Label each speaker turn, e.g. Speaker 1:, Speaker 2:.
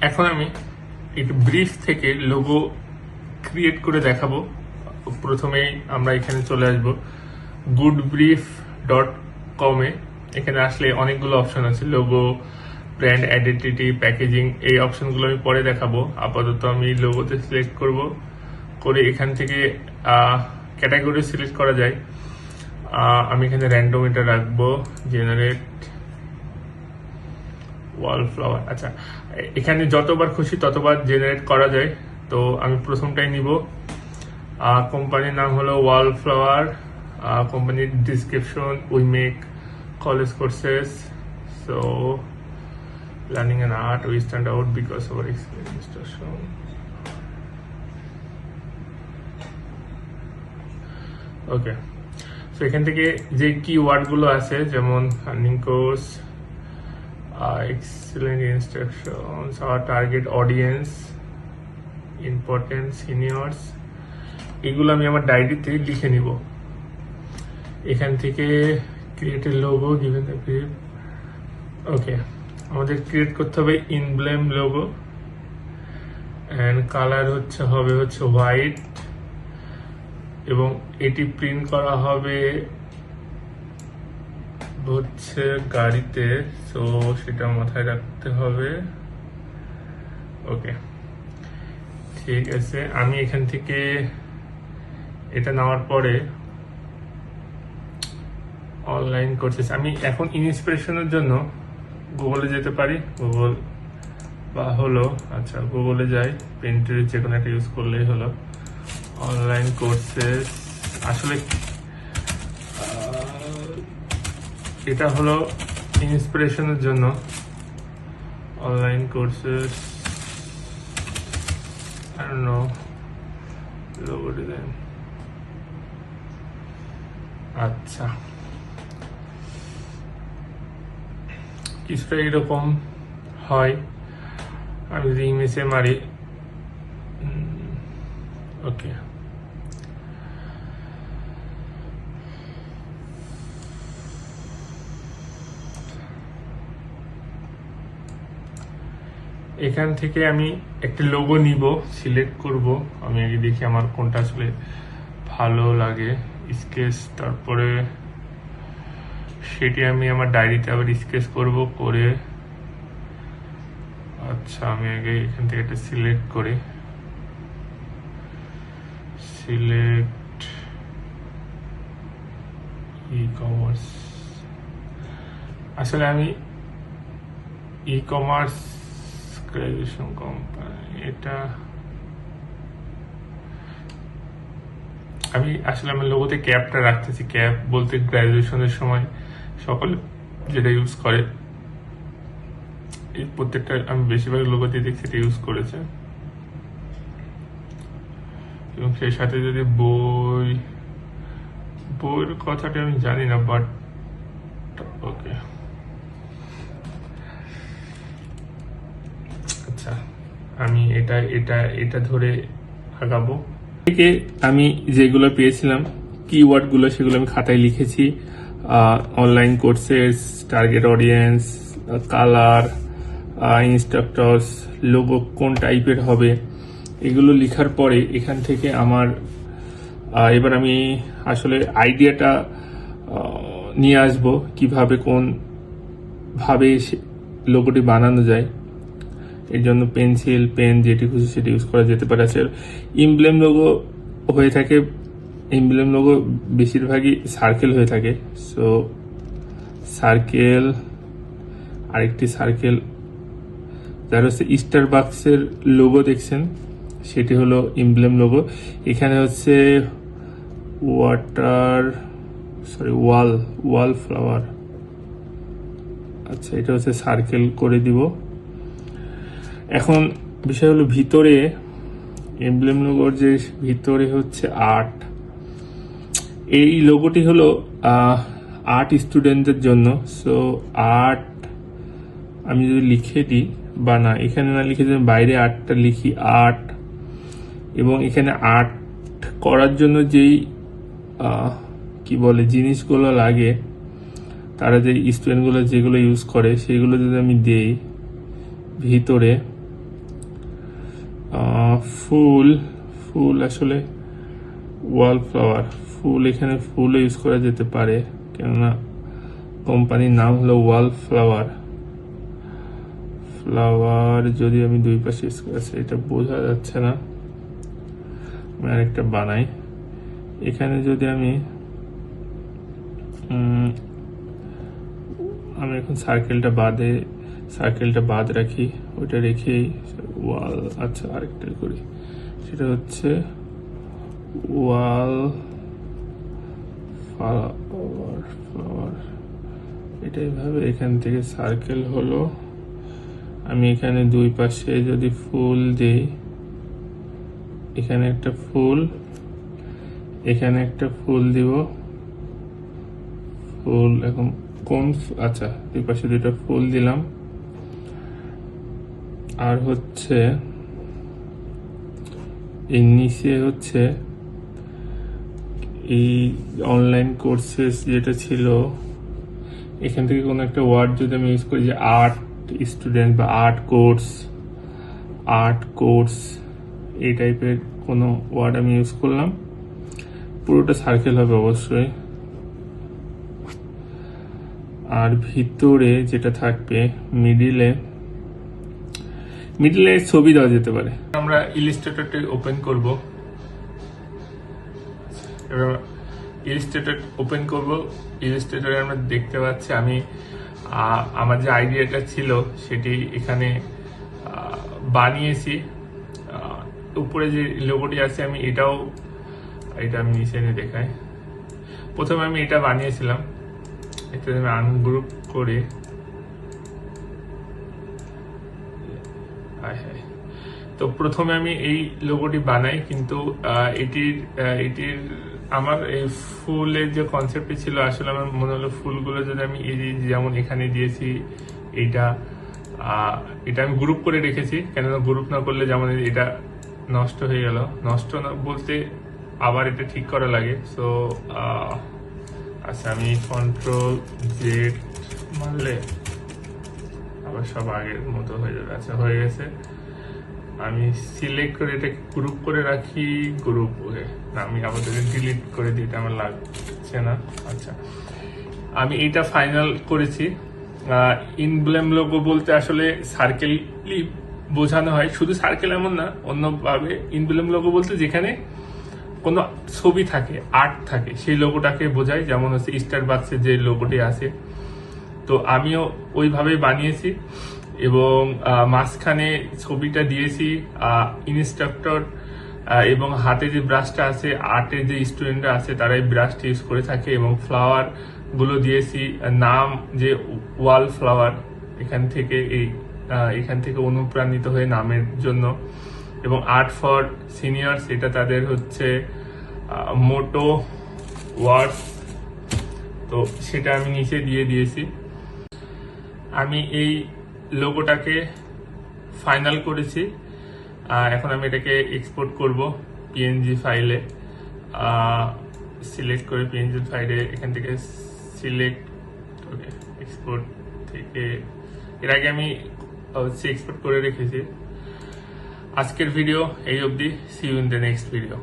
Speaker 1: এখন আমি একটু ব্রিফ থেকে লোগো ক্রিয়েট করে দেখাবো। প্রথমে আমরা এখানে চলে আসব goodbrief.com এ। এখানে আসলে অনেকগুলো অপশন আছে, লোগো, ব্র্যান্ড আইডেন্টিটি, প্যাকেজিং। এই অপশনগুলো আমি পরে দেখাবো। আপাতত আমি লোগোতে সিলেক্ট করব, করে এখান থেকে ক্যাটাগরি সিলেক্ট করা যায়। আমি এখানে র্যান্ডম এটা রাখবো, জেনারেট ওয়ালফ্লাওয়ার। আচ্ছা, এখানে যতবার খুশি ততবার জেনারেট করা যায়। তো আমি প্রথমটাই নিব। কোম্পানির নাম হলো ওয়ালফ্লাওয়ার। কোম্পানির description, we make college courses, so learning and art, we stand out because of our experience. Okay, so এখান থেকে যে কিওয়ার্ডগুলো আছে, যেমন earning course, excellent instructions, our target audience, important seniors, এগুলো আমি আমার ডায়েরিতে লিখে নিব। এখান থেকে create a logo given the brief. Okay, আমাদের ক্রিয়েট করতে হবে ইমব্লেম লোগো, এন্ড কালার হবে হোয়াইট, এবং এটি প্রিন্ট করা হবে গাড়িতে, সো সেটা মাথায় রাখতে হবে। ওকে, ঠিক আছে। আমি এখান থেকে এটা নেওয়ার পরে অনলাইন কোর্সেস, আমি এখন ইন্সপিরেশনের জন্য গুগলে যেতে পারি। গুগল বা আচ্ছা, গুগলে যাই, পেন্টের যে কোনো একটা ইউজ করলেই হলো। অনলাইন কোর্সেস, আসলে এটা হলো ইন্সপিরেশনের জন্য। Online courses, I don't know, logo design। আচ্ছা, কিছুটা এরকম হয়। আমি যদি ইমেজে মারি, ওকে, এখান থেকে আমি একটা লোগো নিব, সিলেক্ট করব। আমি আগে দেখি আমার কোনটা আসলে ভালো লাগে। স্কেচ, তারপরে সেটি আমি আমার ডায়েরিতে আবার স্কেচ করব, করে আচ্ছা আমি আগে এখান থেকে একটা সিলেক্ট করি। Select e commerce. আসলে আমি ই কমার্স গ্রাজুয়েশন কোম্পানি, এটা আমি আসলে আমার লোগোতে ক্যাপটা রাখতেছি। ক্যাপ বলতে গ্রাজুয়েশনের সময় সকলে যেটা ইউজ করে, এই প্রত্যেকটা আমি বেশিরভাগ লোগোতে দেখছি এটা ইউজ করেছে। এবং সেই সাথে যদি বইয়ের কথাটা আমি জানি না, বাট ওকে, আচ্ছা আমি এটা ধরে আগাবো। থেকে আমি যেগুলো পেয়েছিলাম কিওয়ার্ড গুলো, সেগুলো আমি খাতায় লিখেছি। Online courses, target audience, colour, instructors, logo কোন টাইপের হবে, এগুলো লিখার পরে এখান থেকে আমার এবার আমি আসলে আইডিয়াটা নিয়ে আসবো কিভাবে কোন ভাবে লোগোটি বানানো যায়। এর জন্য পেন্সিল, পেন, যেটি খুশি সেটি ইউজ করা যেতে পারে। আছে ইমব্লেম লোগো হয়ে থাকে, ইমব্লেম লোগো বেশিরভাগই সার্কেল হয়ে থাকে। সো সার্কেল, আরেকটি সার্কেল, যার হচ্ছে স্টারবাক্সের লোগো দেখছেন, সেটি হলো ইমব্লেম লোগো। এখানে হচ্ছে ওয়াল ফ্লাওয়ার। আচ্ছা, এটা হচ্ছে সার্কেল করে দিব। এখন বিষয় হলো ভিতরে এমব্লেম লোগোর যে ভিতরে হচ্ছে আর্ট। এই লোগোটি হলো আর্ট স্টুডেন্টদের জন্য। সো আর্ট আমি যদি লিখে দিই, বা না এখানে না লিখে যদি বাইরে আর্টটা লিখি, আর্ট, এবং এখানে আর্ট করার জন্য যেই কি বলে জিনিসগুলো লাগে, তারা যে স্টুডেন্টগুলো যেগুলো ইউজ করে সেগুলো যদি আমি দেই ভিতরে, ফুল ফুল আসলে ওয়াল ফ্লাওয়ার ফুল, এখানে ফুল ইউজ করা যেতে পারে, কেননা কোম্পানির নাম হলো ওয়াল ফ্লাওয়ার। ফ্লাওয়ার যদি আমি দুই পাশে ইউজ করে, এটা বোঝা যাচ্ছে না, আমি আরেকটা বানাই। এখানে যদি আমি এখন সার্কেলটা বাদ রাখি, ওইটা রেখেই ওয়াল, আচ্ছা আরেকটা করি, সেটা হচ্ছে ওয়াল ফ্লাওয়ার। এটাই ভাবে এখান থেকে সার্কেল হলো। আমি এখানে দুই পাশে যদি ফুল দিই, এখানে একটা ফুল, এখানে একটা ফুল দিব, ফুল এখন কোন, আচ্ছা দুই পাশে দুইটা ফুল দিলাম। আর হচ্ছে এই নিচে হচ্ছে এই অনলাইন কোর্সেস যেটা ছিল, এখান থেকে কোনো একটা ওয়ার্ড যদি আমি ইউজ করি, যে আর্ট স্টুডেন্ট বা আর্ট কোর্স এই টাইপের কোনো ওয়ার্ড আমি ইউজ করলাম, পুরোটা সার্কেল হবে অবশ্যই। আর ভিতরে যেটা থাকবে মিডিলে ছবি দেওয়া যেতে পারে। আমরা ইলাস্ট্রেটরটা ওপেন করব, ইলাস্ট্রেটরে আমরা দেখতে পাচ্ছি আমি আমার যে আইডিয়াটা ছিল সেটি এখানে বানিয়েছি। উপরে যে লোগোটি আছে আমি এটা আমি নিচে এনে দেখাই। প্রথমে আমি এটা বানিয়েছিলাম, এটা আমি আনগ্রুপ করে, তো প্রথমে আমি এই লোগোটি বানাই, কিন্তু এটির আমার এই ফুলের যে কনসেপ্টটি ছিল, আসলে আমার মনে হলো ফুলগুলো যদি আমি এই যেমন এখানে দিয়েছি, এটা আমি গ্রুপ করে রেখেছি, কেননা গ্রুপ না করলে যেমন এটা নষ্ট হয়ে গেল, নষ্ট না বলতে আবার এটা ঠিক করা লাগে। সো আচ্ছা, আমি Ctrl+Z মারলে আবার সব আগের মতো হয়ে যাবে। আচ্ছা, হয়ে গেছে। আমি সিলেক্ট করে এটা গ্রুপ করে রাখি, গ্রুপ আমি আবার ডিলিট করে দিই, এটা আমার লাগছে না। আচ্ছা, আমি এটা ফাইনাল করেছি। ইনব্লেম লোগো বলতে আসলে সার্কেলই বোঝানো হয়, শুধু সার্কেল এমন না, অন্যভাবে ইনব্লেম লোগো বলতে যেখানে কোনো ছবি থাকে, আর্ট থাকে, সেই লোগোটাকে বোঝায়। যেমন হচ্ছে স্টারবাকসের যে লোগোটি আছে, তো আমিও ওইভাবেই বানিয়েছি এবং মাঝখানে ছবিটা দিয়েছি ইনস্ট্রাক্টর, এবং হাতে যে ব্রাশটা আছে, আর্টের যে স্টুডেন্টরা আছে তারা এই ব্রাশটা ইউজ করে থাকে, এবং ফ্লাওয়ার গুলো দিয়েছি নাম যে ওয়াল ফ্লাওয়ার, এখান থেকে অনুপ্রাণিত হয়ে নামের জন্য, এবং আর্ট ফর সিনিয়র্স, এটা তাদের হচ্ছে মোটো ওয়ার্ডস, তো সেটা আমি নিচে দিয়ে দিয়েছি। আমি এই লোগোটাকে ফাইনাল করেছি। এখন আমি এটাকে এক্সপোর্ট করব পিএনজি ফাইলে, সিলেক্ট করে পিএনজি ফাইলে এখান থেকে সিলেক্ট, ওকে, এক্সপোর্ট থেকে এর আগে আমি এক্সপোর্ট করে রেখেছি। আজকের ভিডিও এই অবধি, see you in the next video.